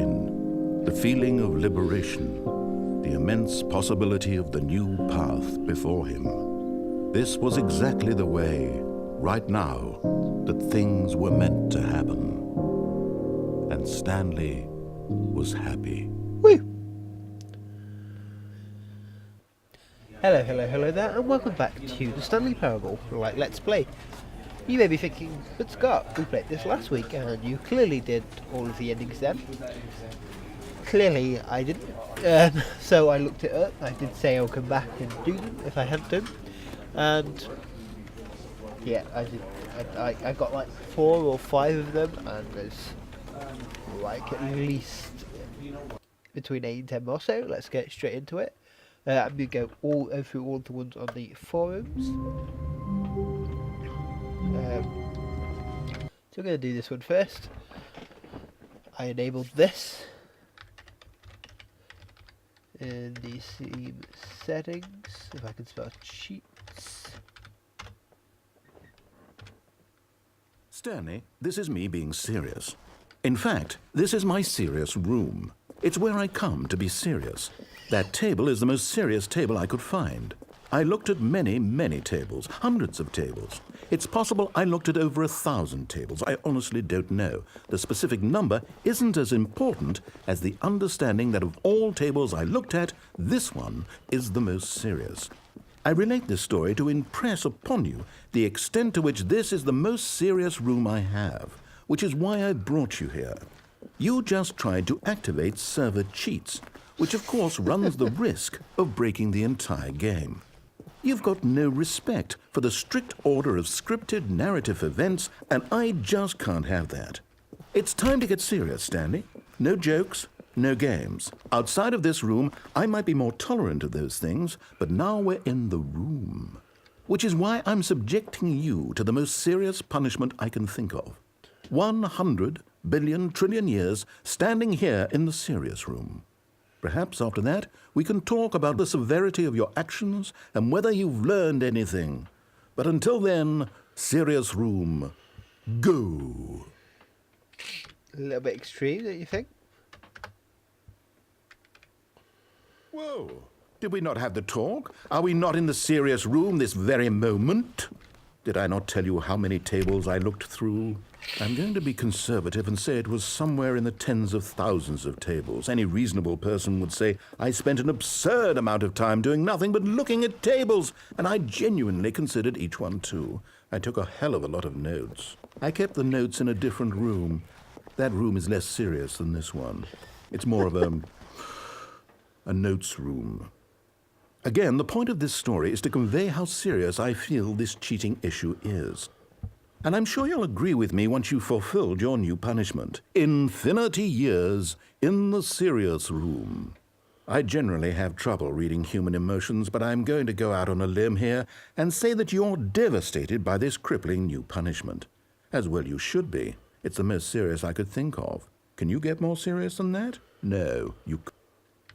in. The feeling of liberation, the immense possibility of the new path before him. This was exactly the way, right now, that things were meant to happen. And Stanley was happy. Woo! Hello there, and welcome back to the Stanley Parable, like Let's Play. You may be thinking, but Scott, we played this last week, and you clearly did all of the endings then. Clearly, I didn't, so I looked it up. I did say I'll come back and do them if I had to, and yeah, I did. I got like 4 or 5 of them, and there's like at least between 8 and 10 more. So let's get straight into it. I'm going to go through all the ones on the forums. So we're going to do this one first. I enabled this in the Steam settings, if I can spell cheats. Stanley, this is me being serious. In fact, this is my serious room. It's where I come to be serious. That table is the most serious table I could find. I looked at many, many tables, hundreds of tables. It's possible I looked at over 1,000 tables. I honestly don't know. The specific number isn't as important as the understanding that of all tables I looked at, this one is the most serious. I relate this story to impress upon you the extent to which this is the most serious room I have, which is why I brought you here. You just tried to activate server cheats, which of course runs the risk of breaking the entire game. You've got no respect for the strict order of scripted narrative events, and I just can't have that. It's time to get serious, Stanley. No jokes, no games. Outside of this room, I might be more tolerant of those things, but now we're in the room. Which is why I'm subjecting you to the most serious punishment I can think of. 100 billion trillion years standing here in the serious room. Perhaps after that, we can talk about the severity of your actions and whether you've learned anything. But until then, serious room, go. A little bit extreme, don't you think? Whoa, did we not have the talk? Are we not in the serious room this very moment? Did I not tell you how many tables I looked through? I'm going to be conservative and say it was somewhere in the tens of thousands of tables. Any reasonable person would say I spent an absurd amount of time doing nothing but looking at tables, and I genuinely considered each one too. I took a hell of a lot of notes. I kept the notes in a different room. That room is less serious than this one. It's more of a notes room. Again, the point of this story is to convey how serious I feel this cheating issue is. And I'm sure you'll agree with me once you've fulfilled your new punishment. Infinity years in the serious room. I generally have trouble reading human emotions, but I'm going to go out on a limb here and say that you're devastated by this crippling new punishment. As well you should be. It's the most serious I could think of. Can you get more serious than that? No, you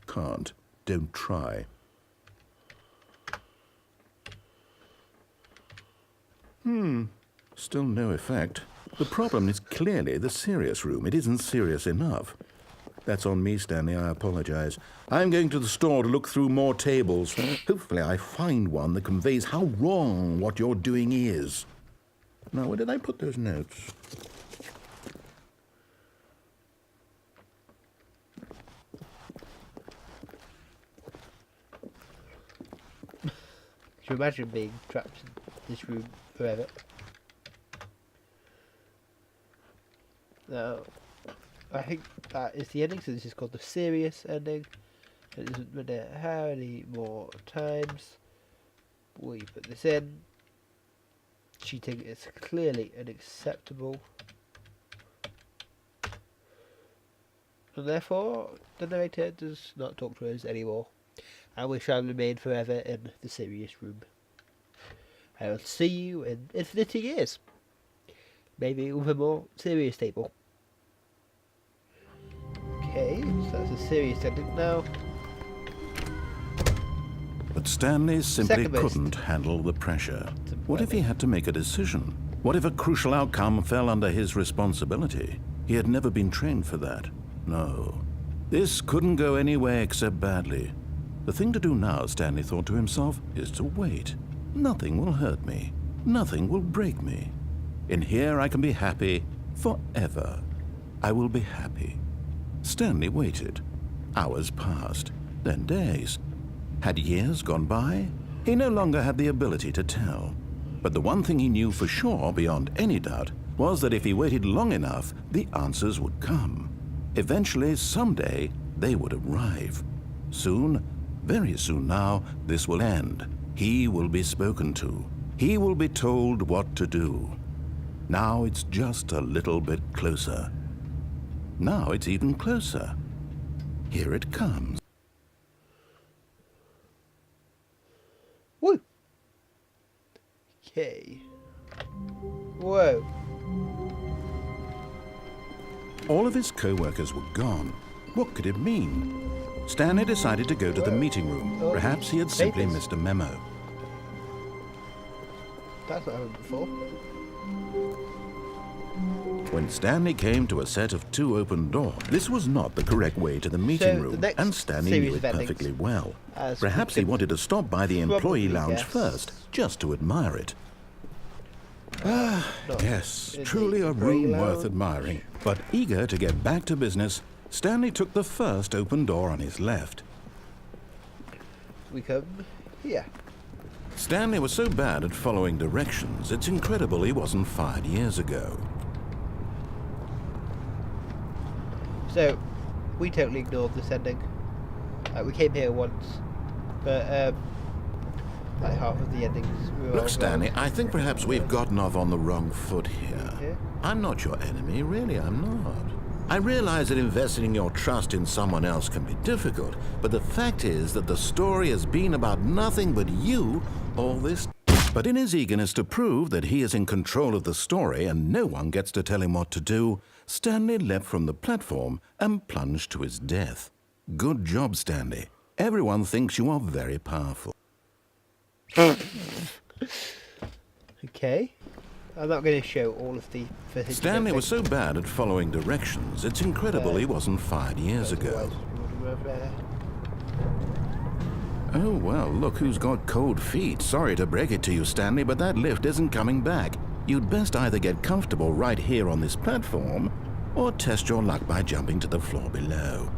can't. Don't try. Still no effect. The problem is clearly the serious room. It isn't serious enough. That's on me, Stanley. I apologize. I'm going to the store to look through more tables. Hopefully I find one that conveys how wrong what you're doing is. Now, where did I put those notes? Could you imagine being trapped in this room forever? Now, I think that is the ending, so this is called the serious ending. It doesn't matter how many more times we put this in. Cheating is clearly unacceptable. And therefore, the narrator does not talk to us anymore. And we shall remain forever in the serious room. I will see you in infinity years. Maybe with a more serious table. Okay, so that's a serious ending now. But Stanley simply couldn't handle the pressure. What if he had to make a decision? What if a crucial outcome fell under his responsibility? He had never been trained for that. no. This couldn't go anywhere except badly. The thing to do now, Stanley thought to himself, is to wait. Nothing will hurt me. Nothing will break me. In here I can be happy forever. I will be happy. Stanley waited. Hours passed, then days. Had years gone by? He no longer had the ability to tell. But the one thing he knew for sure, beyond any doubt, was that if he waited long enough, the answers would come. Eventually, someday, they would arrive. Soon, very soon now, this will end. He will be spoken to. He will be told what to do. Now it's just a little bit closer. Now it's even closer. Here it comes. Woo! Okay. Whoa. All of his co-workers were gone. What could it mean? Stanley decided to go to the meeting room. Perhaps he had simply missed a memo. That's not happened before. When Stanley came to a set of 2 open doors, this was not the correct way to the meeting room, and Stanley knew it perfectly well. Perhaps he wanted to stop by the employee lounge first, just to admire it. Yes, truly a room worth admiring. But eager to get back to business, Stanley took the first open door on his left. We come here. Stanley was so bad at following directions, it's incredible he wasn't fired years ago. So, we totally ignored this ending. We came here once, but like half of the endings we were Look, Stanley, I think perhaps we've gotten off on the wrong foot here. Yeah. I'm not your enemy, really, I'm not. I realize that investing your trust in someone else can be difficult, but the fact is that the story has been about nothing but you all this. But in his eagerness to prove that he is in control of the story and no one gets to tell him what to do, Stanley leapt from the platform and plunged to his death. Good job, Stanley. Everyone thinks you are very powerful. Okay. I'm not going to show all of the footage. Stanley was so bad at following directions, it's incredible he wasn't fired years ago. Oh, well, look who's got cold feet. Sorry to break it to you, Stanley, but that lift isn't coming back. You'd best either get comfortable right here on this platform, or test your luck by jumping to the floor below.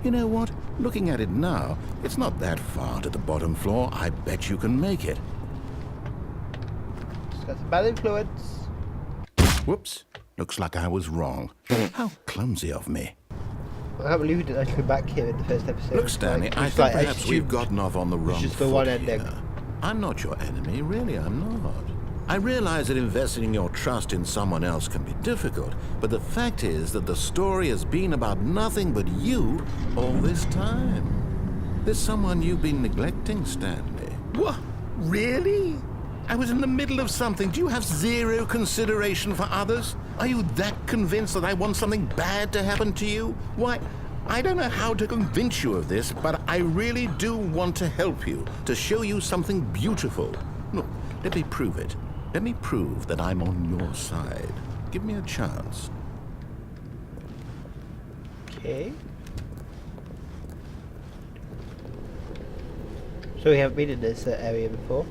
You know what? Looking at it now, it's not that far to the bottom floor. I bet you can make it. Just got some bad influence. Whoops. Looks like I was wrong. How clumsy of me. I can't believe we didn't actually come back here in the first episode. Look, Stanley, I think perhaps we've gotten off on the wrong just the foot one ending. here. I'm not your enemy, really, I'm not. I realize that investing your trust in someone else can be difficult, but the fact is that the story has been about nothing but you all this time. There's someone you've been neglecting, Stanley. What? Really? I was in the middle of something. Do you have zero consideration for others? Are you that convinced that I want something bad to happen to you? Why, I don't know how to convince you of this, but I really do want to help you, to show you something beautiful. Look, let me prove it. Let me prove that I'm on your side. Give me a chance. Okay. So we haven't been in this area before.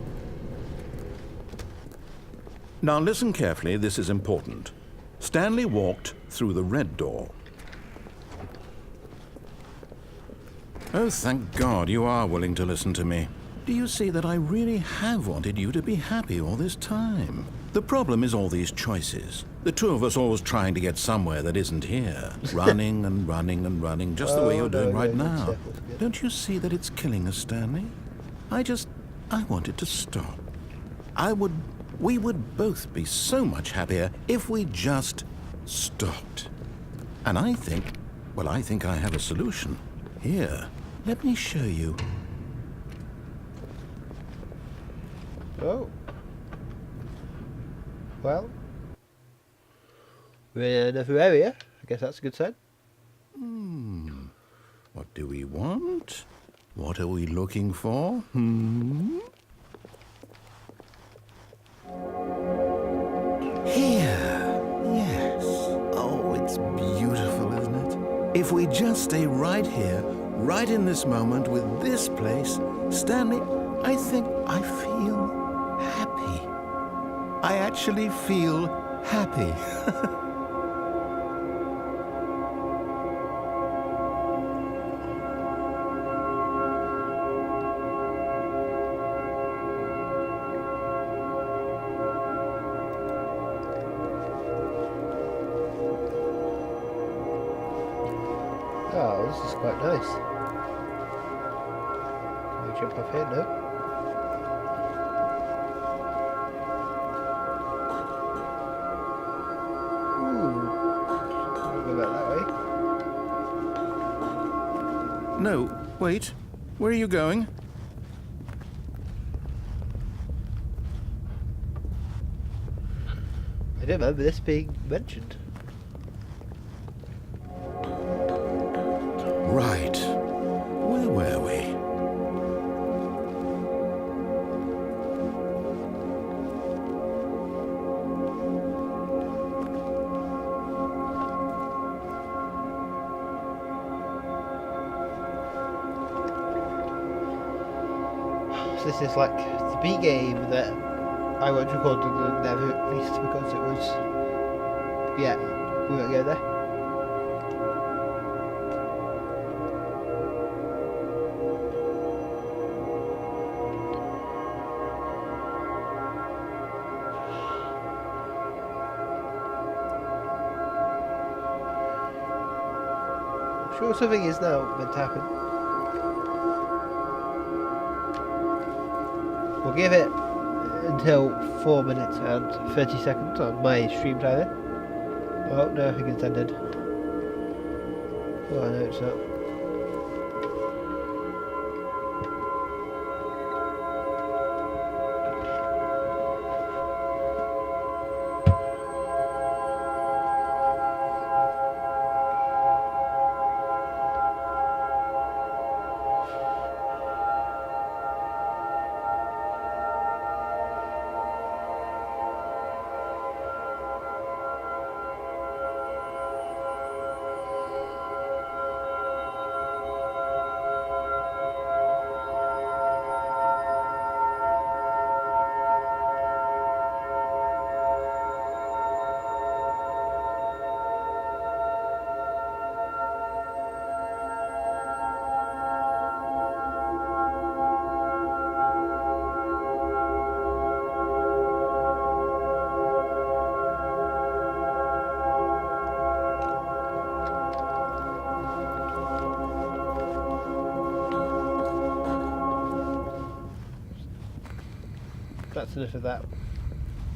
Now listen carefully, this is important. Stanley walked through the red door. Oh, thank God you are willing to listen to me. Do you see that I really have wanted you to be happy all this time? The problem is all these choices. The two of us always trying to get somewhere that isn't here. Running and running and running, just the way you're doing right now. Don't you see that it's killing us, Stanley? I want it to stop. We would both be so much happier if we just stopped. And I think I have a solution. Here, let me show you. Oh. Well. We're in another area. I guess that's a good sign. What do we want? What are we looking for? Here. Yes. Oh, it's beautiful, isn't it? If If we just stay right here, right in this moment with this place, Stanley, I think I feel happy. I actually feel happy. Oh, this is quite nice. Can we jump off here? No. Ooh. I'll go back that way. No, wait. Where are you going? I don't remember this being mentioned. Right. Where were we? So this is like the B game that I won't record and never released because it was... Yeah, we won't go there. Sure, something is now meant to happen. We'll give it until 4 minutes and 30 seconds on my stream timer. Oh, no, I think it's ended. Oh, no, it's not. That's enough of that.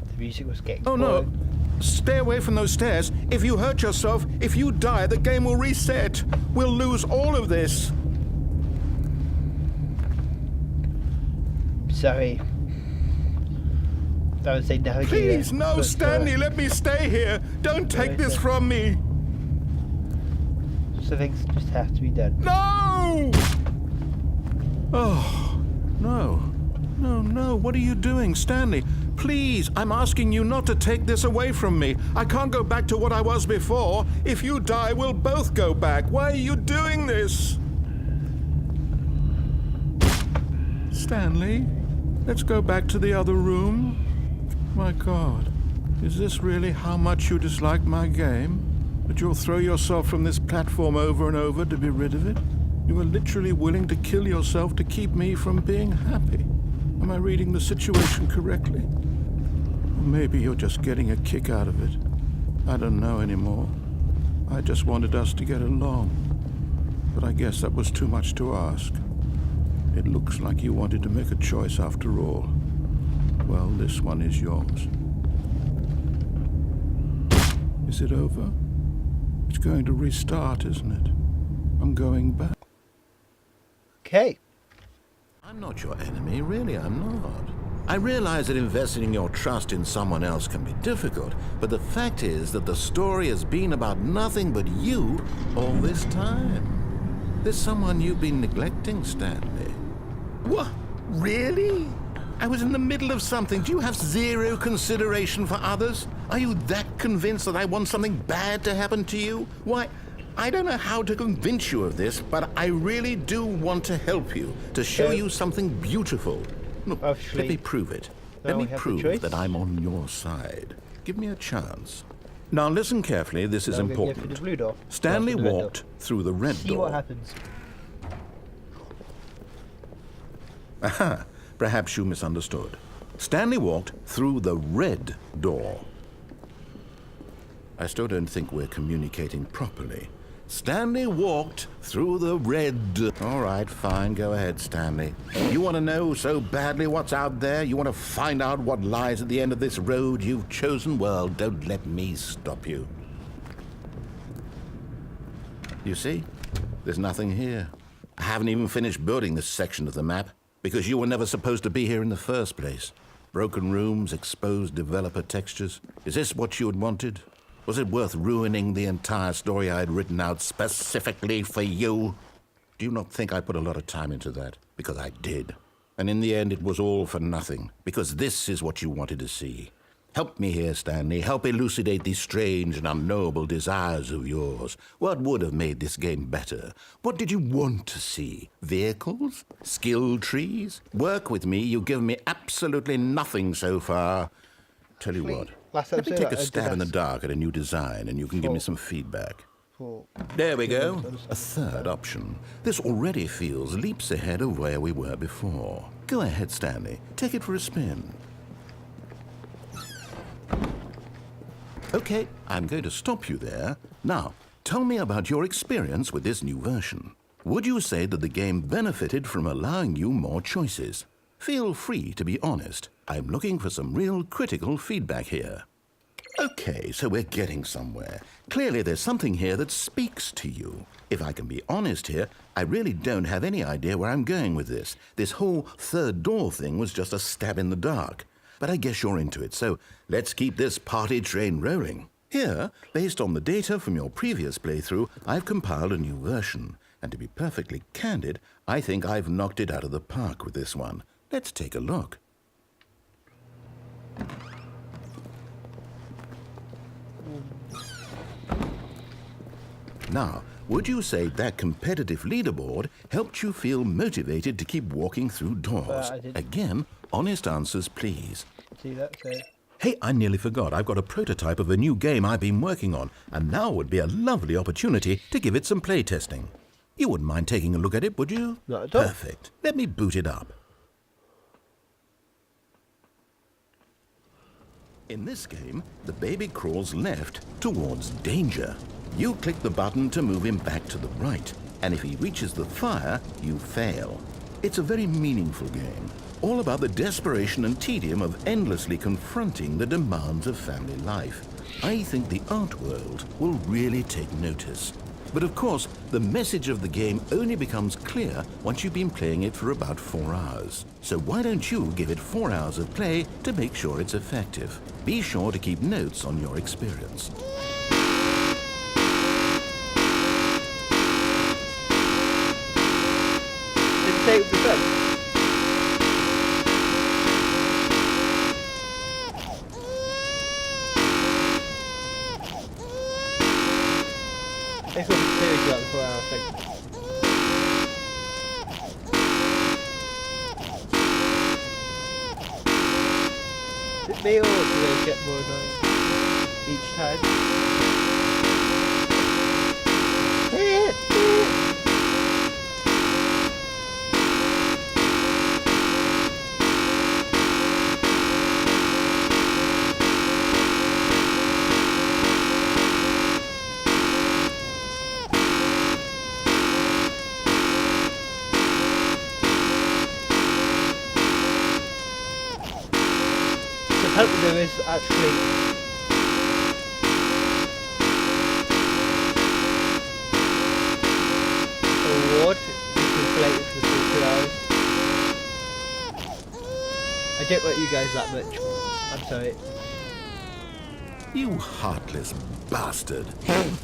The music was getting Oh boring. no! Stay away from those stairs. If you hurt yourself, if you die, the game will reset. We'll lose all of this. Sorry. I would say navigate. Please, no, but, Stanley, let me stay here. Don't take this from me. So things just have to be done. No! Oh, no. No, no, what are you doing, Stanley? Please, I'm asking you not to take this away from me. I can't go back to what I was before. If you die, we'll both go back. Why are you doing this? Stanley, let's go back to the other room. My God, is this really how much you dislike my game? That you'll throw yourself from this platform over and over to be rid of it? You are literally willing to kill yourself to keep me from being happy. Am I reading the situation correctly? Or maybe you're just getting a kick out of it. I don't know anymore. I just wanted us to get along. But I guess that was too much to ask. It looks like you wanted to make a choice after all. Well, this one is yours. Is it over? It's going to restart, isn't it? I'm going back. Okay. I'm not your enemy, really, I'm not. I realize that investing your trust in someone else can be difficult, but the fact is that the story has been about nothing but you all this time. There's someone you've been neglecting, Stanley. What? Really? I was in the middle of something. Do you have zero consideration for others? Are you that convinced that I want something bad to happen to you? Why, I don't know how to convince you of this, but I really do want to help you, to show you something beautiful. Look, let me prove it. Let me prove that I'm on your side. Give me a chance. Now listen carefully, this is important. Stanley walked through the red door. See what happens. Aha, perhaps you misunderstood. Stanley walked through the red door. I still don't think we're communicating properly. Stanley walked through the red... All right, fine, go ahead, Stanley. You want to know so badly what's out there? You want to find out what lies at the end of this road you've chosen? Well, don't let me stop you. You see? There's nothing here. I haven't even finished building this section of the map, because you were never supposed to be here in the first place. Broken rooms, exposed developer textures. Is this what you had wanted? Was it worth ruining the entire story I had written out specifically for you? Do you not think I put a lot of time into that? Because I did. And in the end, it was all for nothing. Because this is what you wanted to see. Help me here, Stanley. Help elucidate these strange and unknowable desires of yours. What would have made this game better? What did you want to see? Vehicles? Skill trees? Work with me. You've given me absolutely nothing so far. Tell you what. Let me take a stab in the dark at a new design, and you can give me some feedback. There we go. A third option. This already feels leaps ahead of where we were before. Go ahead, Stanley. Take it for a spin. Okay, I'm going to stop you there. Now, tell me about your experience with this new version. Would you say that the game benefited from allowing you more choices? Feel free to be honest. I'm looking for some real critical feedback here. Okay, so we're getting somewhere. Clearly there's something here that speaks to you. If I can be honest here, I really don't have any idea where I'm going with this. This whole third door thing was just a stab in the dark. But I guess you're into it, so let's keep this party train rolling. Here, based on the data from your previous playthrough, I've compiled a new version. And to be perfectly candid, I think I've knocked it out of the park with this one. Let's take a look. Now, would you say that competitive leaderboard helped you feel motivated to keep walking through doors? Again, honest answers, please. See that? Hey, I nearly forgot. I've got a prototype of a new game I've been working on, and now would be a lovely opportunity to give it some play testing. You wouldn't mind taking a look at it, would you? Not at all. Perfect. Let me boot it up. In this game, the baby crawls left towards danger. You click the button to move him back to the right, and if he reaches the fire, you fail. It's a very meaningful game, all about the desperation and tedium of endlessly confronting the demands of family life. I think the art world will really take notice. But of course, the message of the game only becomes clear once you've been playing it for about 4 hours. So why don't you give it 4 hours of play to make sure it's effective? Be sure to keep notes on your experience. Didn't say it would be fun. It's what the series got before I think. Is it me or do they get more annoying each time? I hope there is actually a reward if we play it for the full 2 hours. I don't like you guys that much. I'm sorry. You heartless bastard.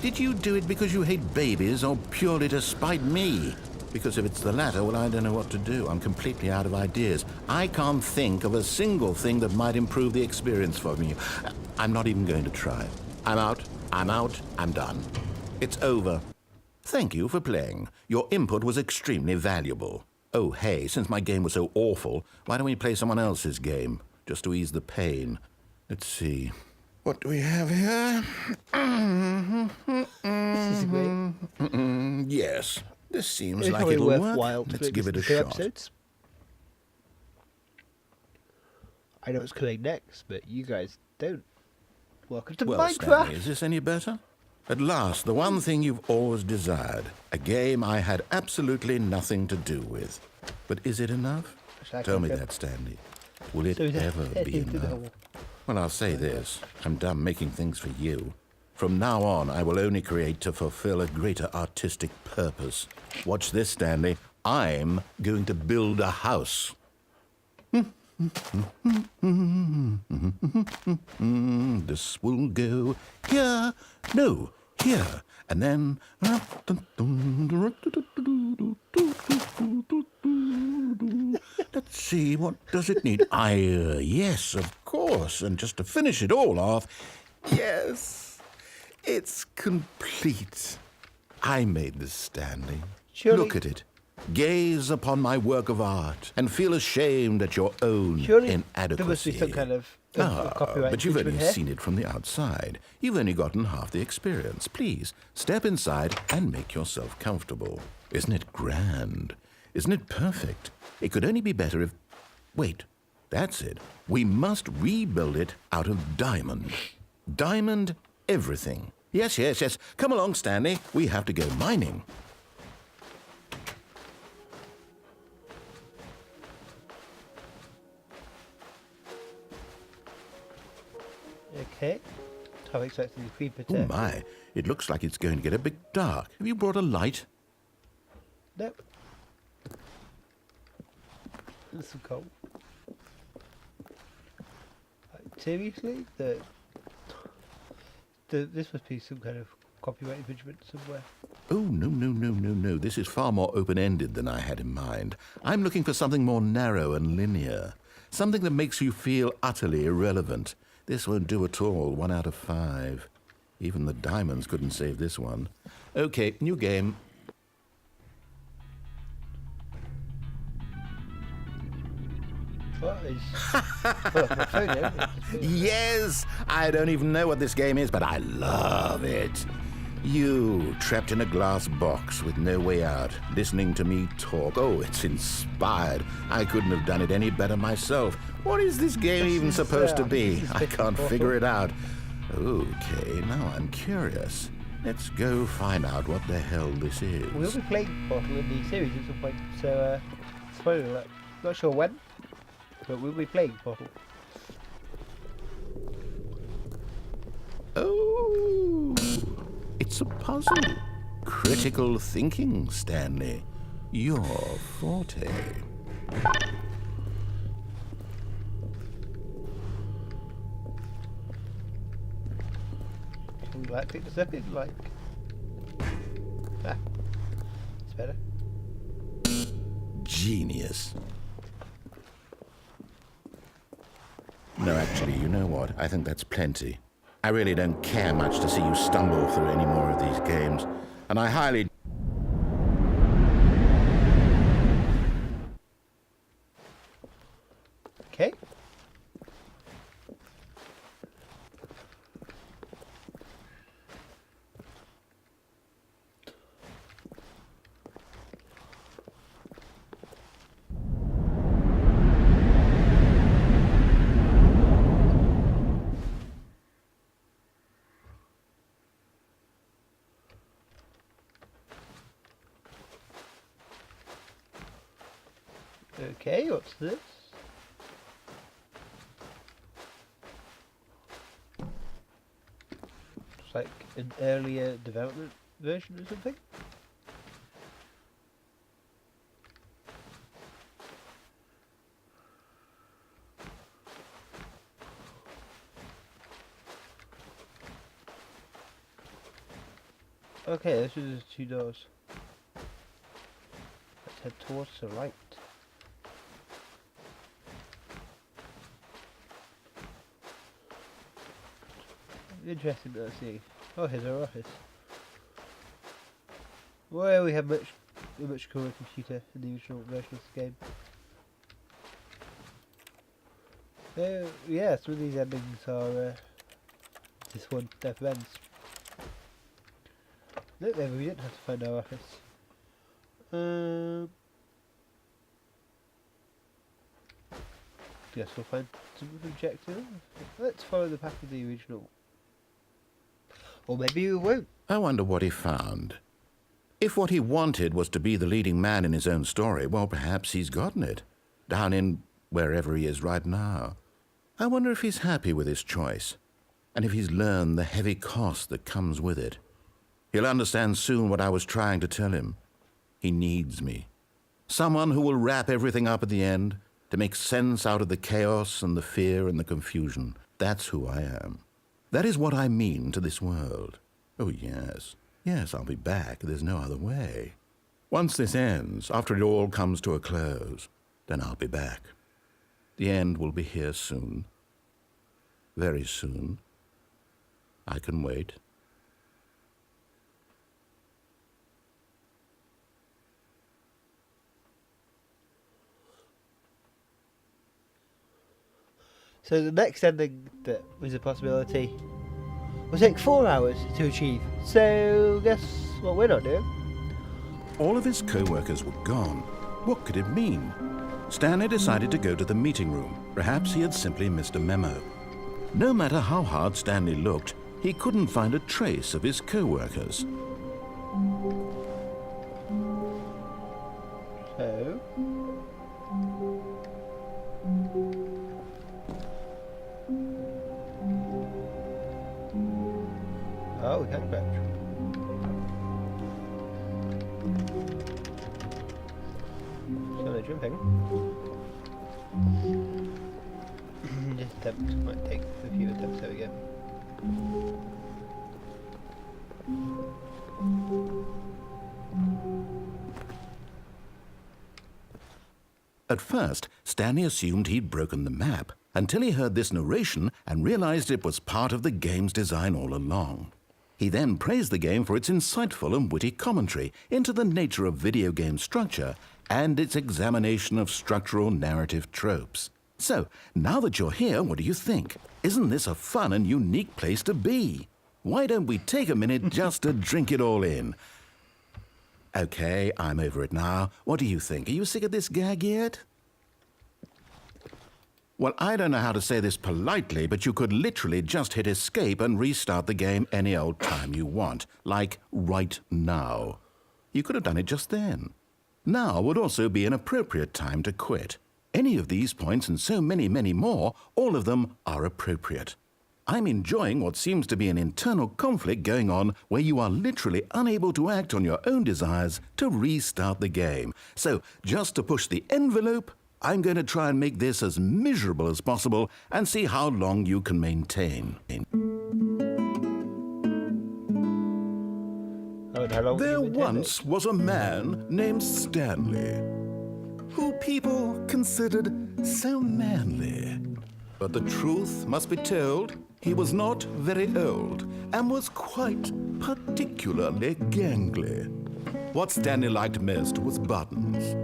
Did you do it because you hate babies or purely to spite me? Because if it's the latter, well, I don't know what to do. I'm completely out of ideas. I can't think of a single thing that might improve the experience for me. I'm not even going to try. I'm out, I'm done. It's over. Thank you for playing. Your input was extremely valuable. Oh, hey, since my game was so awful, why don't we play someone else's game, just to ease the pain? Let's see. What do we have here? This is great. Yes, this seems It's like probably it'll worthwhile work. to Let's make give this it a into shot. episodes. I know what's coming next, but you guys don't. Welcome to Well, Minecraft! Stanley, is this any better? At last, the one thing you've always desired. A game I had absolutely nothing to do with. But is it enough? Tell me that, Stanley. Will it ever be enough? Well, I'll say this. I'm done making things for you. From now on, I will only create to fulfill a greater artistic purpose. Watch this, Stanley. I'm going to build a house. This will go here. No, here. And then... Let's see, what does it need? Yes, of course. And just to finish it all off, yes, it's complete. I made this, Stanley. Surely- Look at it. Gaze upon my work of art and feel ashamed at your own Surely inadequacy. there must be some kind of copyright But you've only infringement here. seen it from the outside. You've only gotten half the experience. Please, step inside and make yourself comfortable. Isn't it grand? Isn't it perfect? It could only be better if... Wait, that's it. We must rebuild it out of diamond. Diamond everything. Yes, yes, yes. Come along, Stanley. We have to go mining. Okay. How expecting the creeper Oh to... my, it looks like it's going to get a bit dark. Have you brought a light? Nope. There's some coal. Seriously? This must be some kind of copyright infringement somewhere. Oh, no, no, no, no, no. This is far more open-ended than I had in mind. I'm looking for something more narrow and linear. Something that makes you feel utterly irrelevant. This won't do at all. 1 out of 5. Even the diamonds couldn't save this one. Okay, new game. What is... well, my phone, isn't it? Yes! I don't even know what this game is, but I love it. You, trapped in a glass box with no way out, listening to me talk. Oh, it's inspired. I couldn't have done it any better myself. What is this game even supposed to be? I can't figure it out. Okay, now I'm curious. Let's go find out what the hell this is. We'll be playing Portal in the series at some point, so, spoiler alert. Not sure when, but we'll be playing Portal. Oh, it's a puzzle. Critical thinking, Stanley. Your forte. Can we like take the second? Like, it's better. Genius. No, actually, you know what? I think that's plenty. I really don't care much to see you stumble through any more of these games. And I highly... Okay. Okay, what's this? It's like an earlier development version or something? Okay, this is 2 doors. Let's head towards the right. Interesting to see. Oh, here's our office. Well, we have a much cooler computer in the original version of the game. Yeah, some of these endings are this one never ends. No, maybe we didn't have to find our office. Guess we'll find some objective. Let's follow the path of the original. Or maybe we won't. I wonder what he found. If what he wanted was to be the leading man in his own story, well, perhaps he's gotten it. Down in wherever he is right now. I wonder if he's happy with his choice, and if he's learned the heavy cost that comes with it. He'll understand soon what I was trying to tell him. He needs me. Someone who will wrap everything up at the end, to make sense out of the chaos and the fear and the confusion. That's who I am. That is what I mean to this world. Oh, yes. Yes, I'll be back. There's no other way. Once this ends, after it all comes to a close, then I'll be back. The end will be here soon. Very soon. I can wait. So the next ending that was a possibility will take 4 hours to achieve. So guess what we're not doing? All of his co-workers were gone. What could it mean? Stanley decided to go to the meeting room. Perhaps he had simply missed a memo. No matter how hard Stanley looked, he couldn't find a trace of his co-workers. So oh, we can crouch. So no jumping. Just attempt. Might take a few attempts. There we go. At first, Stanley assumed he'd broken the map, until he heard this narration and realized it was part of the game's design all along. He then praised the game for its insightful and witty commentary into the nature of video game structure and its examination of structural narrative tropes. So, now that you're here, what do you think? Isn't this a fun and unique place to be? Why don't we take a minute just to drink it all in? Okay, I'm over it now. What do you think? Are you sick of this gag yet? Well, I don't know how to say this politely, but you could literally just hit escape and restart the game any old time you want, like right now. You could have done it just then. Now would also be an appropriate time to quit. Any of these points and so many, many more, all of them are appropriate. I'm enjoying what seems to be an internal conflict going on where you are literally unable to act on your own desires to restart the game. So, just to push the envelope, I'm going to try and make this as miserable as possible and see how long you can maintain. There once was a man named Stanley, who people considered so manly. But the truth must be told, he was not very old and was quite particularly gangly. What Stanley liked most was buttons.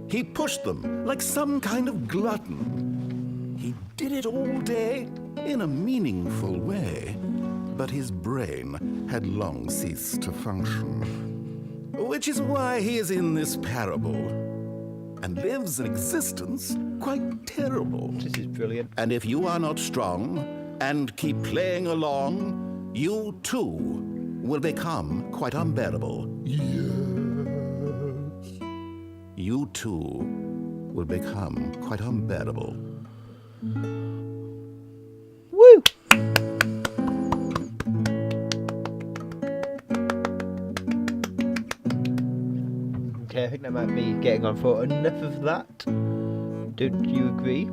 He pushed them like some kind of glutton. He did it all day in a meaningful way, but his brain had long ceased to function. Which is why he is in this parable and lives an existence quite terrible. This is brilliant. And if you are not strong and keep playing along, you too will become quite unbearable. Yes. You too will become quite unbearable. Woo! Okay, I think that might be getting on for enough of that. Don't you agree?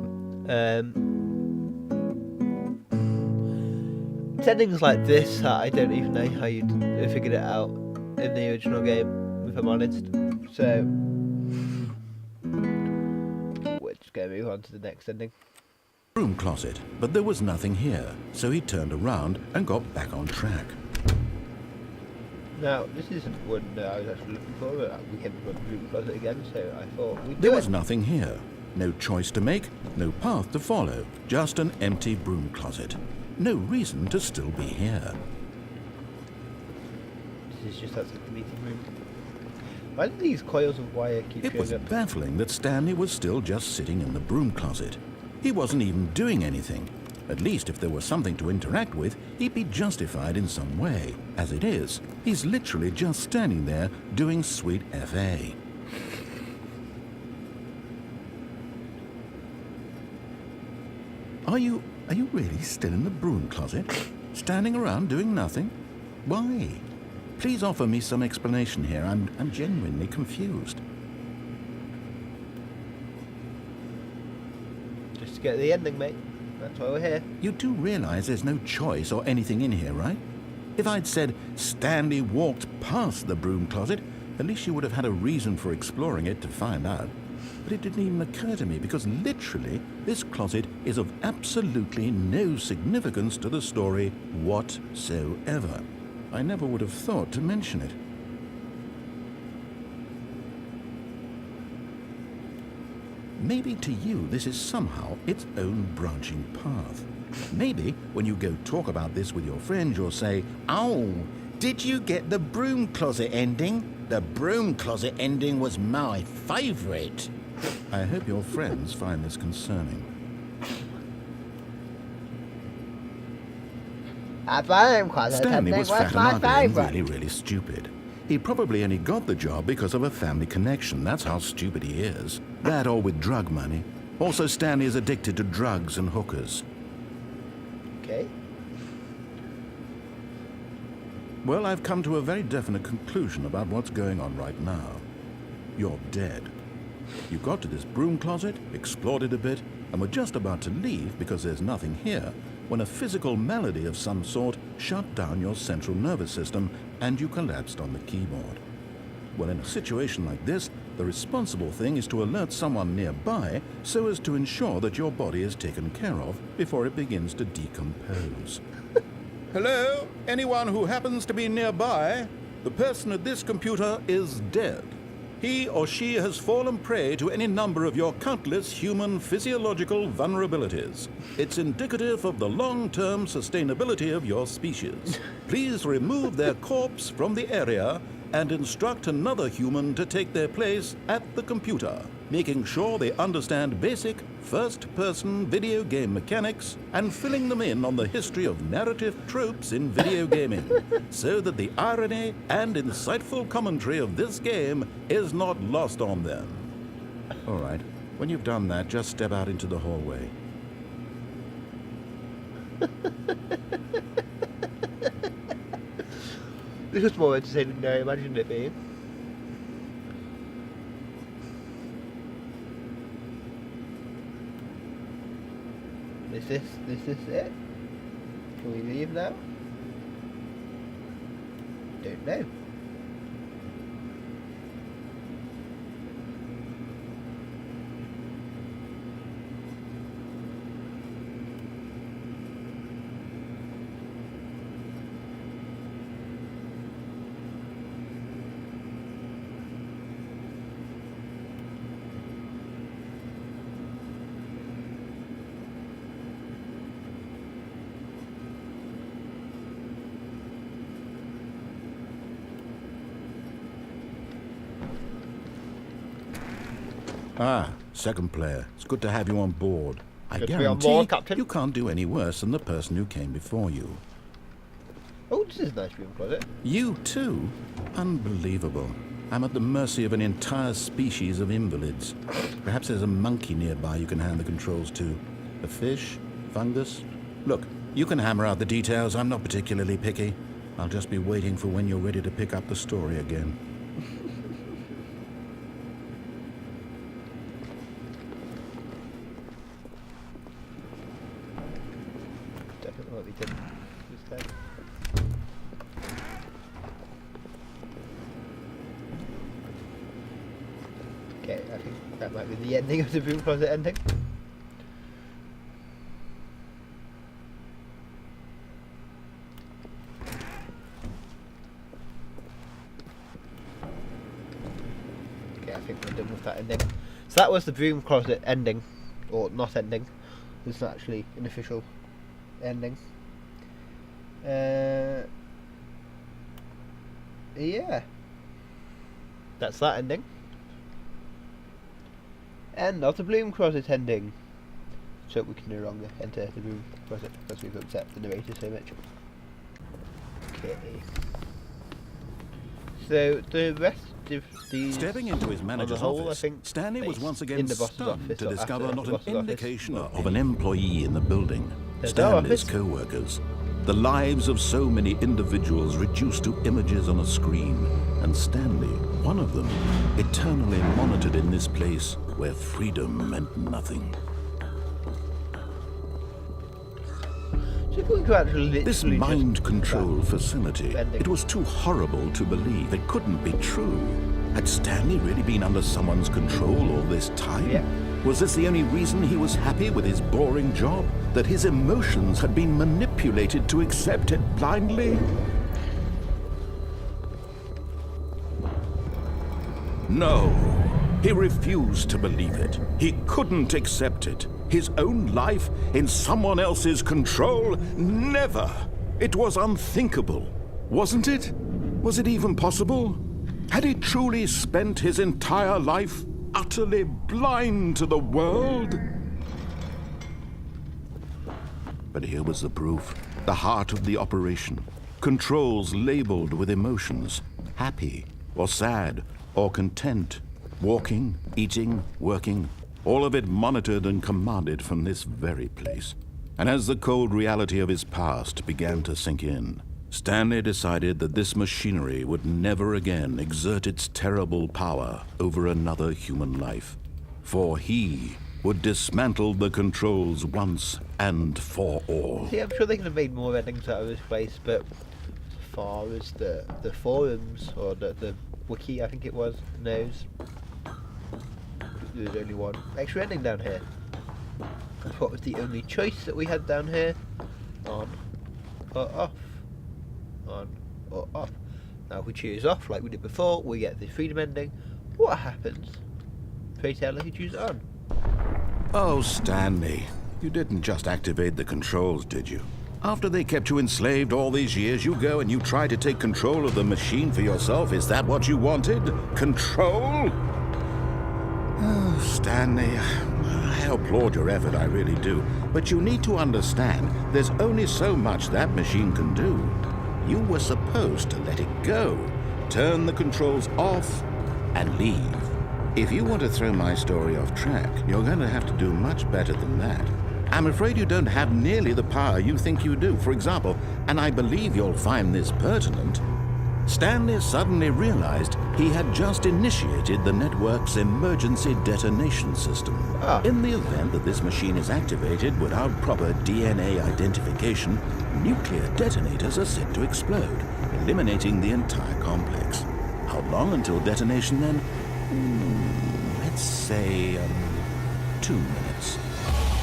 It's endings like this that I don't even know how you'd figured it out in the original game, if I'm honest. So, we're just going to move on to the next ending. Room closet, but there was nothing here, so he turned around and got back on track. Now, this isn't one that I was actually looking for, but we came to the broom closet again, so I thought we'd do There it. was nothing here. No choice to make, no path to follow. Just an empty broom closet. No reason to still be here. This is just outside the meeting room. Why do these coils of wire keep It was showing up? baffling that Stanley was still just sitting in the broom closet. He wasn't even doing anything. At least if there was something to interact with, he'd be justified in some way. As it is, he's literally just standing there doing sweet FA. Are you really still in the broom closet? Standing around doing nothing? Why? Please offer me some explanation here. I'm genuinely confused. Just to get the ending, mate. That's why we're here. You do realize there's no choice or anything in here, right? If I'd said Stanley walked past the broom closet, at least you would have had a reason for exploring it to find out. But it didn't even occur to me because literally this closet is of absolutely no significance to the story whatsoever. I never would have thought to mention it. Maybe to you this is somehow its own branching path. Maybe when you go talk about this with your friends you'll say, "Oh, did you get the broom closet ending? The broom closet ending was my favourite." I hope your friends find this concerning. Stanley was fat and ugly and really stupid. He probably only got the job because of a family connection. That's how stupid he is. That or with drug money. Also, Stanley is addicted to drugs and hookers. Okay. Well, I've come to a very definite conclusion about what's going on right now. You're dead. You got to this broom closet, explored it a bit, and were just about to leave because there's nothing here, when a physical malady of some sort shut down your central nervous system and you collapsed on the keyboard. Well, in a situation like this, the responsible thing is to alert someone nearby so as to ensure that your body is taken care of before it begins to decompose. Hello? Anyone who happens to be nearby? The person at this computer is dead. He or she has fallen prey to any number of your countless human physiological vulnerabilities. It's indicative of the long-term sustainability of your species. Please remove their corpse from the area and instruct another human to take their place at the computer, making sure they understand basic first-person video game mechanics and filling them in on the history of narrative tropes in video gaming, so that the irony and insightful commentary of this game is not lost on them. All right, when you've done that, just step out into the hallway. This was more entertaining than I imagined it being. Is this it? Can we leave now? Don't know. Ah, second player. It's good to have you on board. I Good to be on guarantee board, Captain. you can't do any worse than the person who came before you. Oh, this is a nice room closet. You too? Unbelievable. I'm at the mercy of an entire species of invalids. Perhaps there's a monkey nearby you can hand the controls to. A fish? Fungus? Look, you can hammer out the details. I'm not particularly picky. I'll just be waiting for when you're ready to pick up the story again. Definitely what we did this time. Okay, I think that might be the ending of the room closet ending. I think we're done with that ending. So that was the broom closet ending, or not ending. There's not actually an official ending. Yeah, that's that ending. And not the broom closet ending. So we can no longer enter the broom closet because we've upset the narrator so much. Okay. So the rest of these, Stepping into his manager's whole, office, I think Stanley was once in again the boss's stunned office to or discover after not the an boss's office. indication of an employee in the building. There's no Stanley's office. co-workers. The lives of so many individuals reduced to images on a screen, and Stanley, one of them, eternally monitored in this place where freedom meant nothing. So if we could actually This literally mind just control facility, ending. it was too horrible to believe. It couldn't be true. Had Stanley really been under someone's control all this time? Yeah. Was this the only reason he was happy with his boring job? That his emotions had been manipulated to accept it blindly? No, he refused to believe it. He couldn't accept it. His own life in someone else's control? Never! It was unthinkable, wasn't it? Was it even possible? Had he truly spent his entire life utterly blind to the world? But here was the proof, the heart of the operation. Controls labeled with emotions, happy or sad or content, walking, eating, working, all of it monitored and commanded from this very place. And as the cold reality of his past began to sink in, Stanley decided that this machinery would never again exert its terrible power over another human life. For he would dismantle the controls once and for all. See, I'm sure they could have made more endings out of this place, but as far as the forums, or the wiki, I think it was, knows, there's only one extra ending down here. What was the only choice that we had down here? On or off? On or off? Now if we choose off like we did before, we get the freedom ending. What happens? Pray tell if you choose on. Oh, Stanley, you didn't just activate the controls, did you? After they kept you enslaved all these years, you go and you try to take control of the machine for yourself. Is that what you wanted? Control? Oh, Stanley, I applaud your effort, I really do. But you need to understand, there's only so much that machine can do. You were supposed to let it go, turn the controls off, and leave. If you want to throw my story off track, you're going to have to do much better than that. I'm afraid you don't have nearly the power you think you do. For example, and I believe you'll find this pertinent, Stanley suddenly realized he had just initiated the network's emergency detonation system. In the event that this machine is activated without proper DNA identification, nuclear detonators are set to explode, eliminating the entire complex. How long until detonation then? Let's say 2 minutes.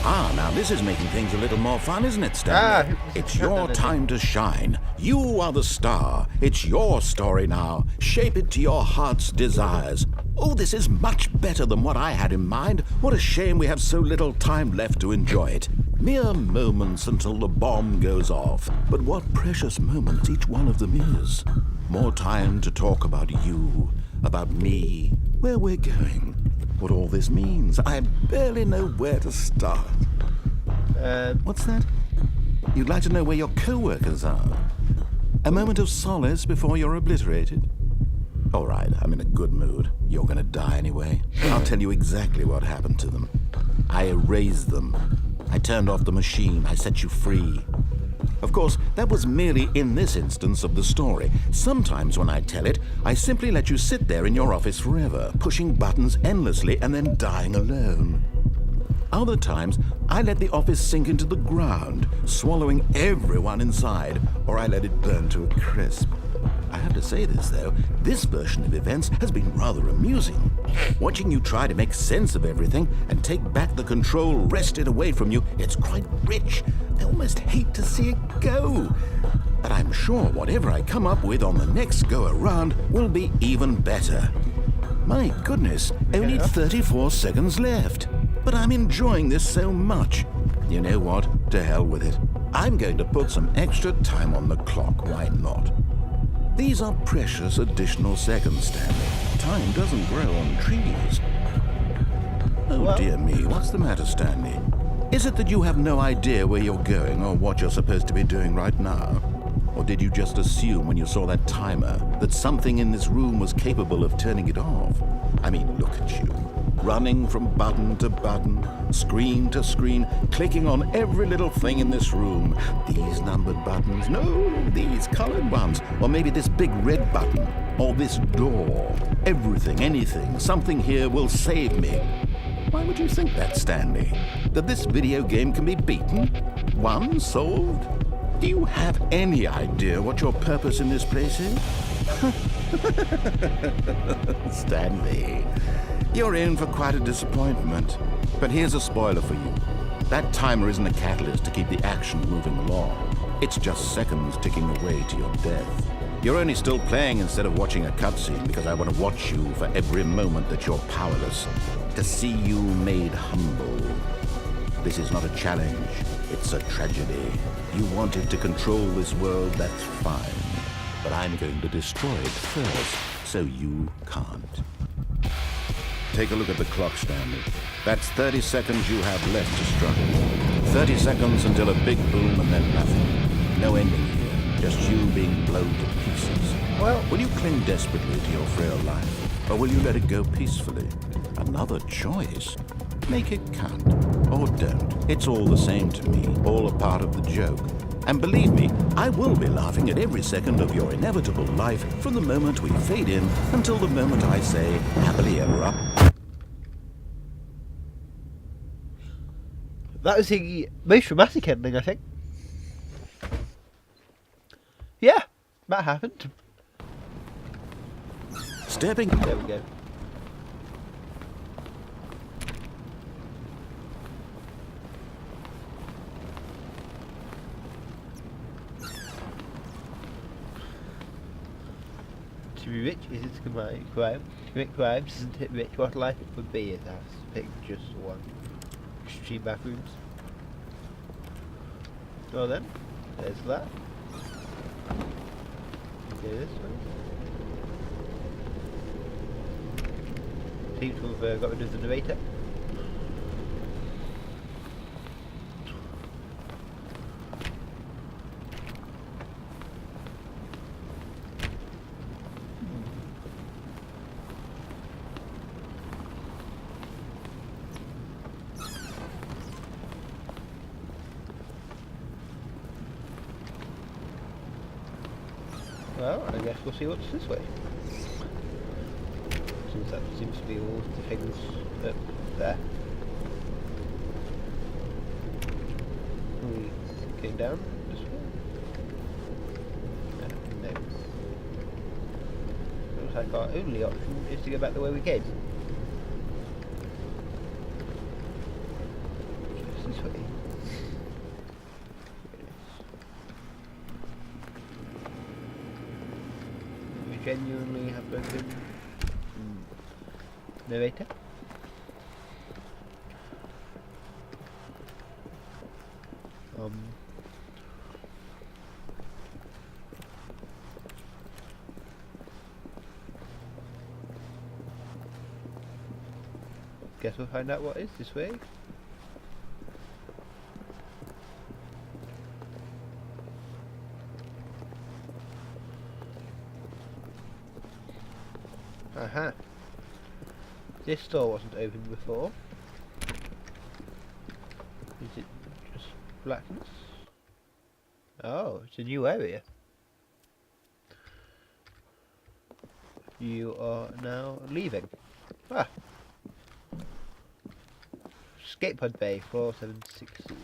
Now this is making things a little more fun, isn't it, Stanley? It's your time to shine. You are the star. It's your story now. Shape it to your heart's desires. Oh, this is much better than what I had in mind. What a shame we have so little time left to enjoy it. Mere moments until the bomb goes off. But what precious moments each one of them is. More time to talk about you, about me, where we're going, what all this means. I barely know where to start. What's that? You'd like to know where your co-workers are? A moment of solace before you're obliterated? All right, I'm in a good mood. You're gonna die anyway. I'll tell you exactly what happened to them. I erased them. I turned off the machine. I set you free. Of course, that was merely in this instance of the story. Sometimes when I tell it, I simply let you sit there in your office forever, pushing buttons endlessly and then dying alone. Other times, I let the office sink into the ground, swallowing everyone inside, or I let it burn to a crisp. I have to say this, though, this version of events has been rather amusing. Watching you try to make sense of everything and take back the control wrested away from you, it's quite rich. I almost hate to see it go. But I'm sure whatever I come up with on the next go-around will be even better. My goodness, only 34 seconds left. But I'm enjoying this so much. You know what? To hell with it. I'm going to put some extra time on the clock. Why not? These are precious additional seconds, Stanley. Time doesn't grow on trees. Oh, dear me. What's the matter, Stanley? Is it that you have no idea where you're going or what you're supposed to be doing right now? Or did you just assume when you saw that timer that something in this room was capable of turning it off? I mean, look at you. Running from button to button, screen to screen, clicking on every little thing in this room. These numbered buttons, no, these colored ones. Or maybe this big red button, or this door. Everything, anything, something here will save me. Why would you think that, Stanley? That this video game can be beaten? Won? Solved? Do you have any idea what your purpose in this place is? Stanley, you're in for quite a disappointment. But here's a spoiler for you. That timer isn't a catalyst to keep the action moving along. It's just seconds ticking away to your death. You're only still playing instead of watching a cutscene because I want to watch you for every moment that you're powerless. To see you made humble. This is not a challenge. It's a tragedy. You wanted to control this world, that's fine. But I'm going to destroy it first, so you can't. Take a look at the clock, Stanley. That's 30 seconds you have left to struggle. 30 seconds until a big boom and then nothing. No ending here, just you being blown to pieces. Well, will you cling desperately to your frail life, or will you let it go peacefully? Another choice. Make it count, or don't. It's all the same to me, all a part of the joke. And believe me, I will be laughing at every second of your inevitable life from the moment we fade in until the moment I say, happily ever up. that was the most dramatic ending, I think. Yeah, that happened. Stepping. There we go. To be rich is to commit crimes, isn't it rich? What life it would be if that's picked just one. Extreme bathrooms. Well then, there's that. Go this way. Seems to have got rid of the narrator. Well, I guess we'll see what's this way. Since that seems to be all the things up there. Are we going down this way? No. Looks like our only option is to go back the way we came. Just this way. Genuinely have broken narrator. Guess we'll find out what is this way. Aha. This door wasn't open before. Is it just blackness? Oh, it's a new area. You are now leaving. Ah. Escape pod bay, floor 760.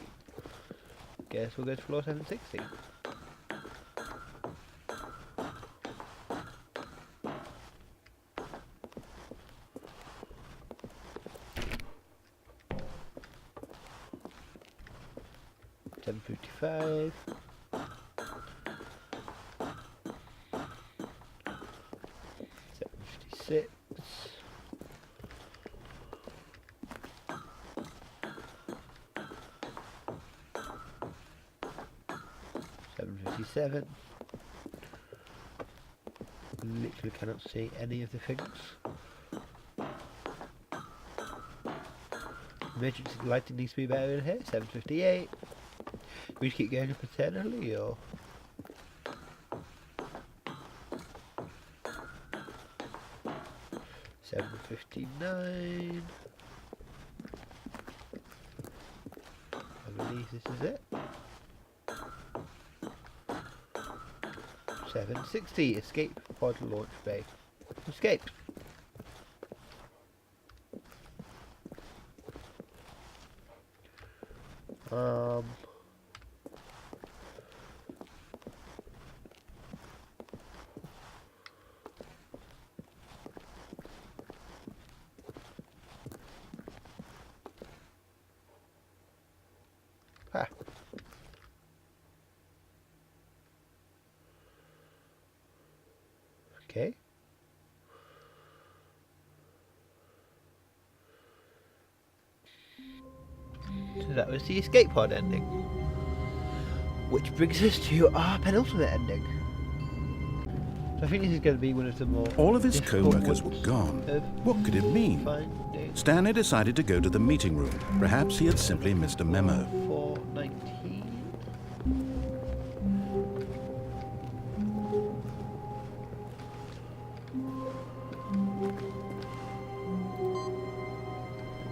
Guess we'll go to floor 760. $7.55. $7.56. 757. Literally cannot see any of the things. Emergency lighting needs to be better in here. 758. We just keep going up eternally, or 759. I believe this is it. 760. Escape pod launch bay. Escape. Ha. Okay. So that was the escape pod ending. Which brings us to our penultimate ending. So I think this is going to be one of the more... All of his difficult co-workers were ones gone. of What could it mean? finding. Stanley decided to go to the meeting room. Perhaps he had simply missed a memo. 419.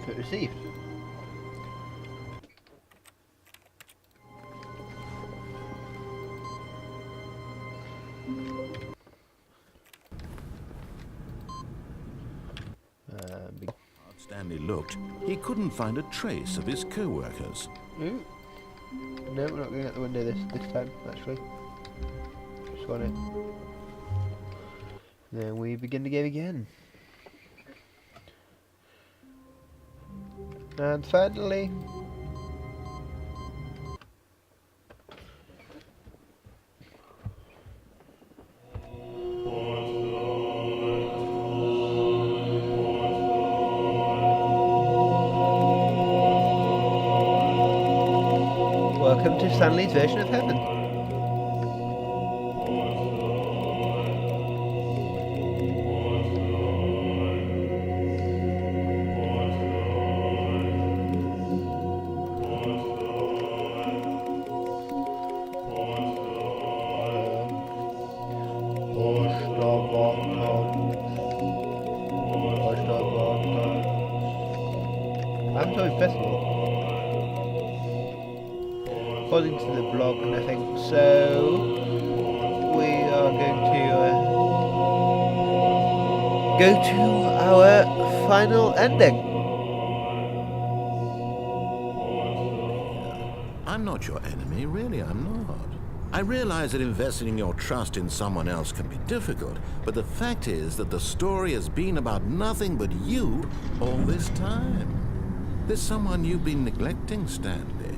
Input received. Stanley looked. He couldn't find a trace of his co-workers. No, we're not going out the window this time, actually. Just want it. Then we begin the game again. And finally... Welcome to Stanley's version of heaven. I'm so festival. According to the blog and I think so, we are going to go to our final ending. I'm not your enemy, really, I'm not. I realize that investing your trust in someone else can be difficult, but the fact is that the story has been about nothing but you all this time. There's someone you've been neglecting, Stanley.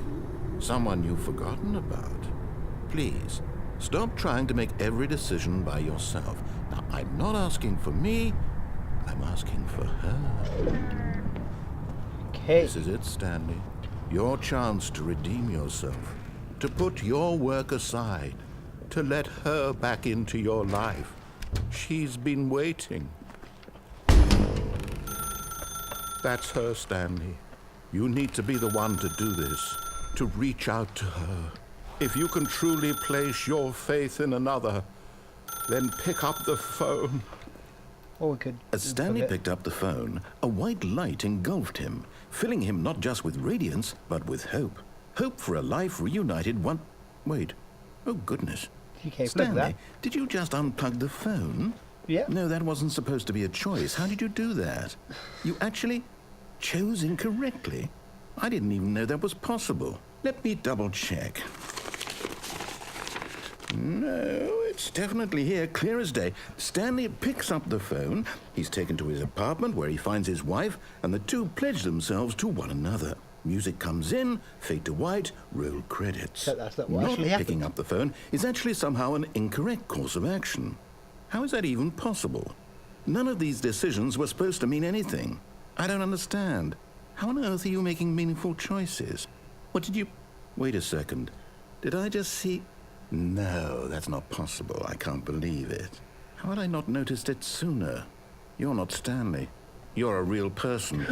Someone you've forgotten about. Please, stop trying to make every decision by yourself. Now, I'm not asking for me, I'm asking for her. Okay. This is it, Stanley. Your chance to redeem yourself, to put your work aside, to let her back into your life. She's been waiting. That's her, Stanley. You need to be the one to do this, to reach out to her. If you can truly place your faith in another, then pick up the phone. Or we could... As Stanley picked up the phone, a white light engulfed him, filling him not just with radiance, but with hope. Hope for a life reunited one... Wait. Oh, goodness. Stanley, did you just unplug the phone? Yeah. No, that wasn't supposed to be a choice. How did you do that? You actually chose incorrectly? I didn't even know that was possible. Let me double check. No, it's definitely here, clear as day. Stanley picks up the phone. He's taken to his apartment where he finds his wife, and the two pledge themselves to one another. Music comes in, fade to white, roll credits. So that's not what Not actually picking happened. up the phone is actually somehow an incorrect course of action. How is that even possible? None of these decisions were supposed to mean anything. I don't understand. How on earth are you making meaningful choices? What did you... Wait a second. Did I just see... No, that's not possible. I can't believe it. How had I not noticed it sooner? You're not Stanley. You're a real person.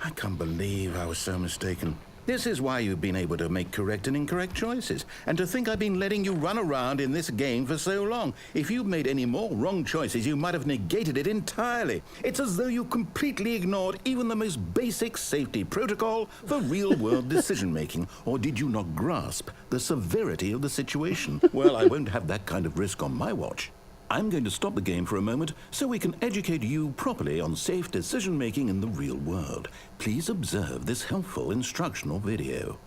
I can't believe I was so mistaken. This is why you've been able to make correct and incorrect choices. And to think I've been letting you run around in this game for so long. If you'd made any more wrong choices, you might have negated it entirely. It's as though you completely ignored even the most basic safety protocol for real-world decision-making. Or did you not grasp the severity of the situation? Well, I won't have that kind of risk on my watch. I'm going to stop the game for a moment so we can educate you properly on safe decision-making in the real world. Please observe this helpful instructional video.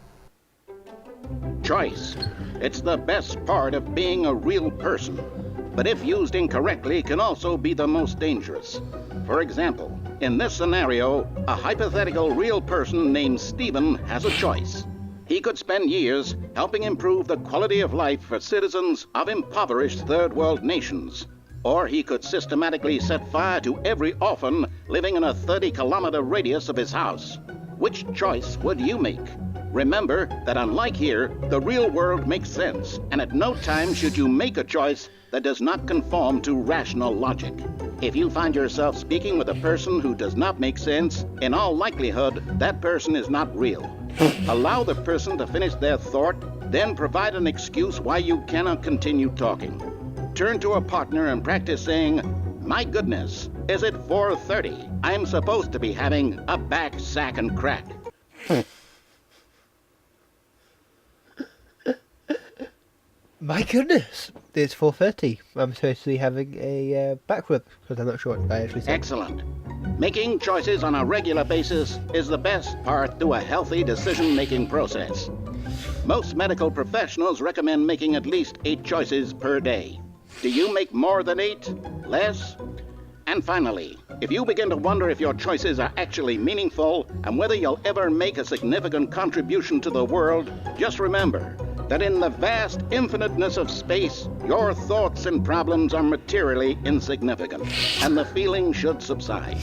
Choice. It's the best part of being a real person. But if used incorrectly, can also be the most dangerous. For example, in this scenario, a hypothetical real person named Stephen has a choice. He could spend years helping improve the quality of life for citizens of impoverished third world nations. Or he could systematically set fire to every orphan living in a 30-kilometer radius of his house. Which choice would you make? Remember that unlike here, the real world makes sense, and at no time should you make a choice that does not conform to rational logic. If you find yourself speaking with a person who does not make sense, in all likelihood, that person is not real. Allow the person to finish their thought, then provide an excuse why you cannot continue talking. Turn to a partner and practice saying, "My goodness, is it 4:30? I'm supposed to be having a back, sack, and crack." My goodness, it's 4:30. I'm supposed to be having a back rub, because I'm not sure what I actually said. Excellent. Making choices on a regular basis is the best part to a healthy decision-making process. Most medical professionals recommend making at least 8 choices per day. Do you make more than 8? Less? And finally, if you begin to wonder if your choices are actually meaningful and whether you'll ever make a significant contribution to the world, just remember that in the vast infiniteness of space, your thoughts and problems are materially insignificant, and the feeling should subside.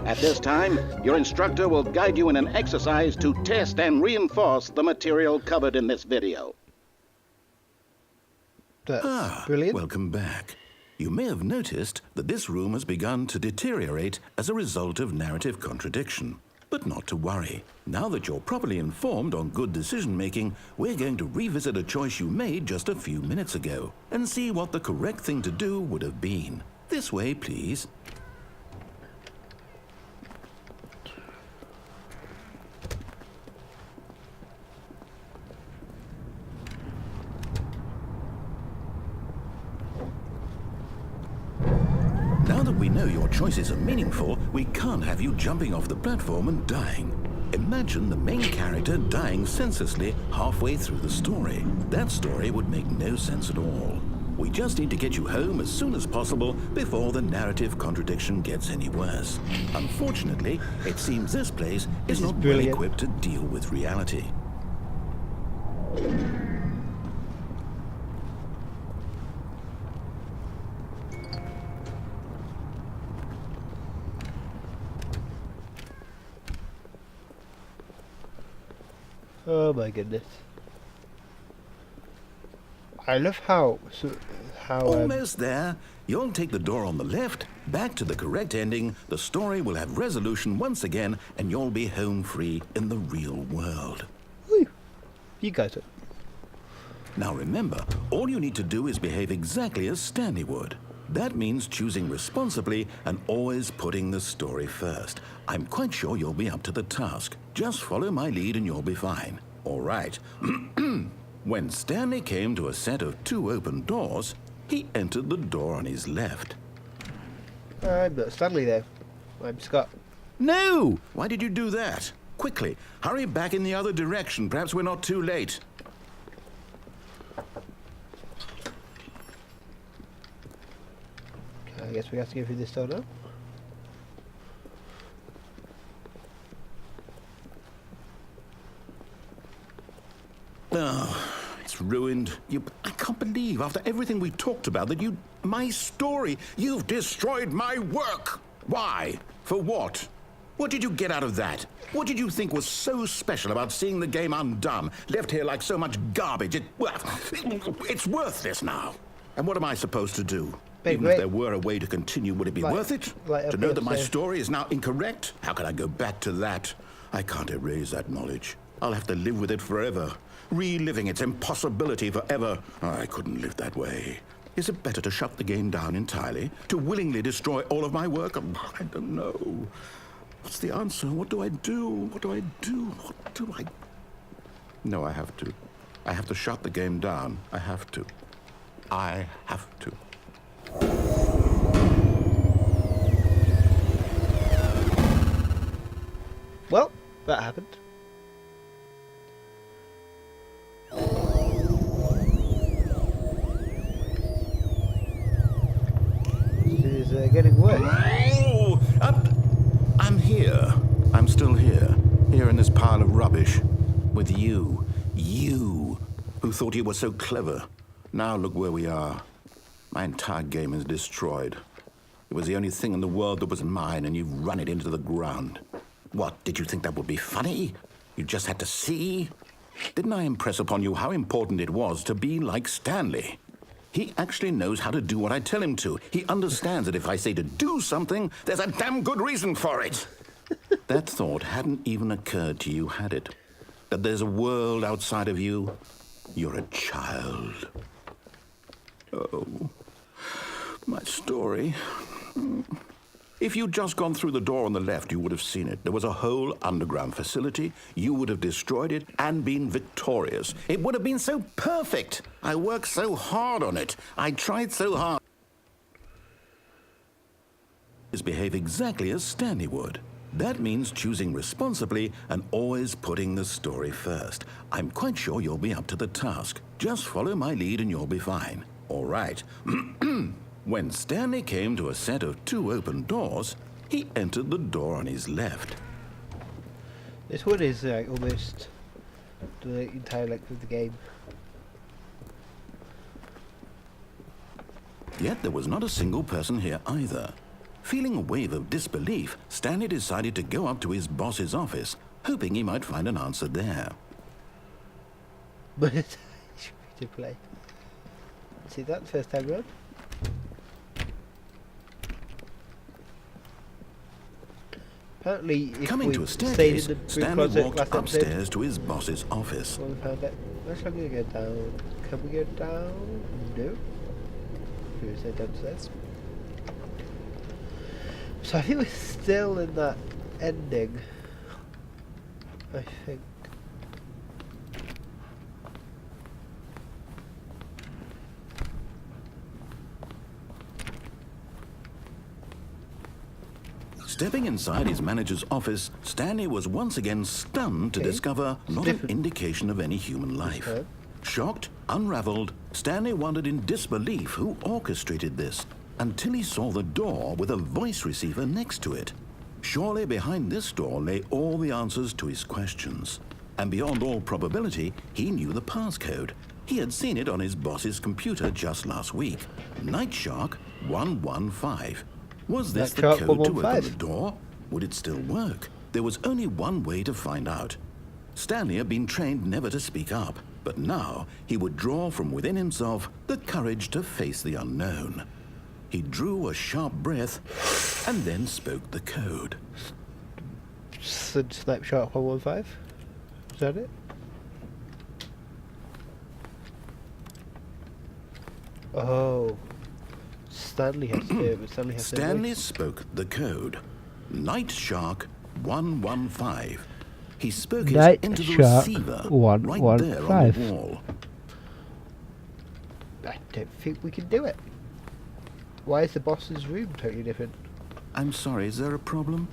At this time, your instructor will guide you in an exercise to test and reinforce the material covered in this video. That's brilliant. Welcome back. You may have noticed that this room has begun to deteriorate as a result of narrative contradiction. But not to worry. Now that you're properly informed on good decision-making, we're going to revisit a choice you made just a few minutes ago and see what the correct thing to do would have been. This way, please. Now that we know your choices are meaningful, we can't have you jumping off the platform and dying. Imagine the main character dying senselessly halfway through the story. That story would make no sense at all. We just need to get you home as soon as possible before the narrative contradiction gets any worse. Unfortunately, it seems this place is not well equipped to deal with reality. Oh my goodness. I love how Almost there. You'll take the door on the left, back to the correct ending, the story will have resolution once again, and you'll be home free in the real world. Woo. You guys are. Now remember, all you need to do is behave exactly as Stanley would. That means choosing responsibly and always putting the story first. I'm quite sure you'll be up to the task. Just follow my lead and you'll be fine. All right. When Stanley came to a set of 2 open doors, he entered the door on his left. I'm not Stanley though. I'm Scott. No! Why did you do that? Quickly, hurry back in the other direction. Perhaps we're not too late. I guess we have to go through this door now. Oh, it's ruined. I can't believe, after everything we talked about, that my story, you've destroyed my work. Why? For what? What did you get out of that? What did you think was so special about seeing the game undone, left here like so much garbage? It's worthless now. And what am I supposed to do? Even if there were a way to continue, would it be worth it? To know that my story is now incorrect? How can I go back to that? I can't erase that knowledge. I'll have to live with it forever, reliving its impossibility forever. I couldn't live that way. Is it better to shut the game down entirely? To willingly destroy all of my work? I don't know. What's the answer? What do I do? What do I do? What do I... No, I have to. I have to shut the game down. I have to. I have to. Well, that happened. This is getting worse. Oh, I'm here. I'm still here. Here in this pile of rubbish. With you. You, who thought you were so clever. Now look where we are. My entire game is destroyed. It was the only thing in the world that was mine, and you've run it into the ground. What, did you think that would be funny? You just had to see? Didn't I impress upon you how important it was to be like Stanley? He actually knows how to do what I tell him to. He understands that if I say to do something, there's a damn good reason for it. That thought hadn't even occurred to you, had it? That there's a world outside of you? You're a child. Oh, my story. If you'd just gone through the door on the left, you would have seen it. There was a whole underground facility. You would have destroyed it and been victorious. It would have been so perfect. I worked so hard on it. I tried so hard. Behave exactly as Stanley would. That means choosing responsibly and always putting the story first. I'm quite sure you'll be up to the task. Just follow my lead and you'll be fine. All right. When Stanley came to a set of 2 open doors, he entered the door on his left. This one is almost the entire length of the game. Yet there was not a single person here either. Feeling a wave of disbelief, Stanley decided to go up to his boss's office, hoping he might find an answer there. But it's free to play. See that first time round? Apparently, if Coming we to a stayed in staircase, the broom Stanley closet walked last episode, upstairs to his boss's office. well, we found it. Let's look go down. Can we go down? No. We say downstairs. So I think we're still in that ending. I think. Stepping inside his manager's office, Stanley was once again stunned to discover not an indication of any human life. Shocked, unraveled, Stanley wondered in disbelief who orchestrated this, until he saw the door with a voice receiver next to it. Surely behind this door lay all the answers to his questions. And beyond all probability, he knew the passcode. He had seen it on his boss's computer just last week. Night Shark 115. Was this the code to open the door? Would it still work? There was only one way to find out. Stanley had been trained never to speak up, but now he would draw from within himself the courage to face the unknown. He drew a sharp breath and then spoke the code. Snapshot 115? Is that it? Oh. Stanley has to do it, but Stanley has to do it. Stanley spoke the code. Night Shark 115. He spoke it into the receiver right there on the wall. I don't think we can do it. Why is the boss's room totally different? I'm sorry, is there a problem?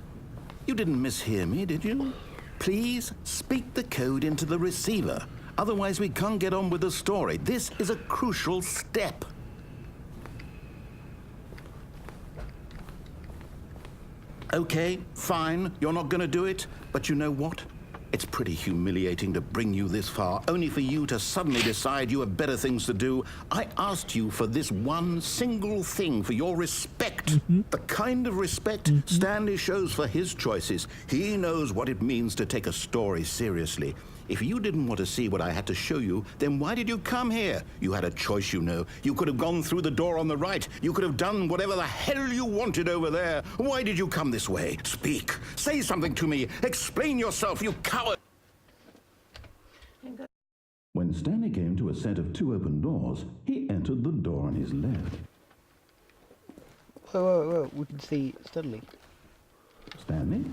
You didn't mishear me, did you? Please speak the code into the receiver. Otherwise we can't get on with the story. This is a crucial step. Okay, fine, you're not going to do it, but you know what? It's pretty humiliating to bring you this far, only for you to suddenly decide you have better things to do. I asked you for this one single thing, for your respect. The kind of respect Stanley shows for his choices. He knows what it means to take a story seriously. If you didn't want to see what I had to show you, then why did you come here? You had a choice, you know. You could have gone through the door on the right. You could have done whatever the hell you wanted over there. Why did you come this way? Speak. Say something to me. Explain yourself, you coward. When Stanley came to a set of 2 open doors, he entered the door on his left. Whoa, we can see Stanley. Stanley?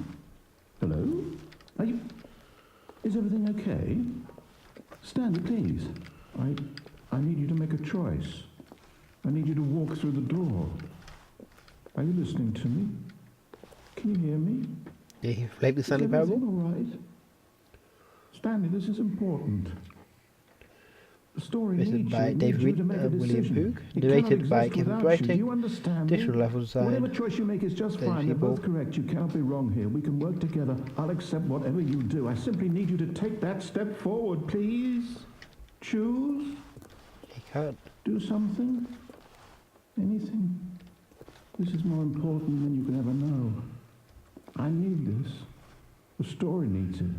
Hello? Are you... Is everything okay? Stanley, please. I need you to make a choice. I need you to walk through the door. Are you listening to me? Can you hear me? Yeah, you played the Stanley Parable? All right. Stanley, this is important. The story Written by David Reed and William Poog. Narrated by Kevin Brighting. Additional level design. Whatever choice you make is just fine. You're both correct. You cannot be wrong here. We can work together. I'll accept whatever you do. I simply need you to take that step forward, please. Choose. He can't. Do something. Anything. This is more important than you can ever know. I need this. The story needs it.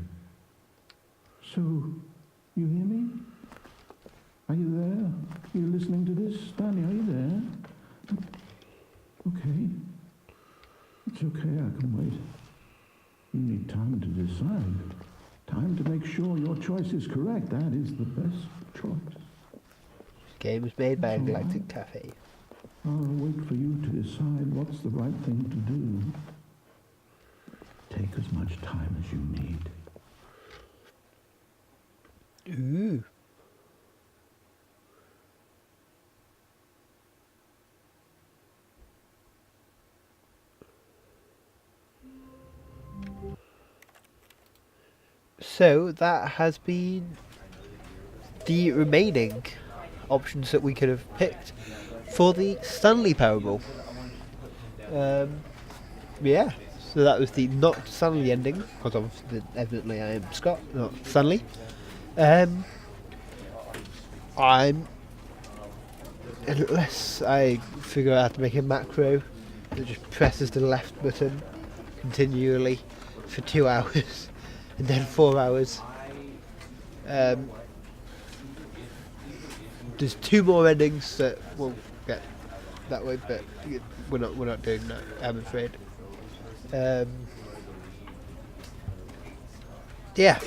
So, you hear me? Are you there? Are you listening to this? Stanley, are you there? Okay. It's okay, I can wait. You need time to decide. Time to make sure your choice is correct. That is the best choice. This game was made by Galactic Cafe. I'll wait for you to decide what's the right thing to do. Take as much time as you need. Ooh. So that has been the remaining options that we could have picked for the Stanley Parable. Yeah, so that was the not Stanley ending, because obviously evidently I am Scott, not Stanley. Unless I figure out how to make a macro that just presses the left button continually for 2 hours and then 4 hours. There's 2 more endings that we'll get that way, but we're not doing that, I'm afraid. Yeah,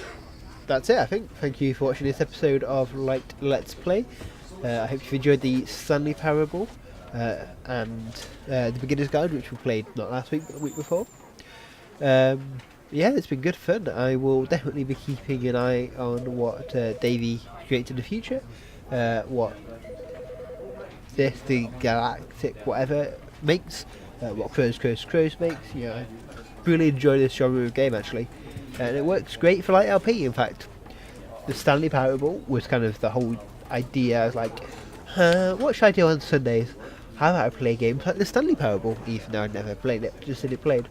that's it, I think. Thank you for watching this episode of Let's Play. I hope you've enjoyed the Stanley Parable and the Beginner's Guide, which we played not last week but the week before. Yeah, it's been good fun. I will definitely be keeping an eye on what Davey creates in the future. What the Galactic whatever makes. What Crows makes. You know, I really enjoy this genre of game actually. And it works great for Light LP, in fact. The Stanley Parable was kind of the whole idea. I was like, what should I do on Sundays? How about I play games like the Stanley Parable, even though I'd never played it, just said it played.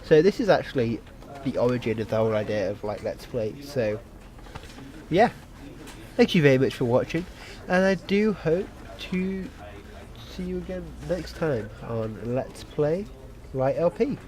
So this is actually the origin of the whole idea of like Let's Play. So yeah, thank you very much for watching, and I do hope to see you again next time on Let's Play Light LP.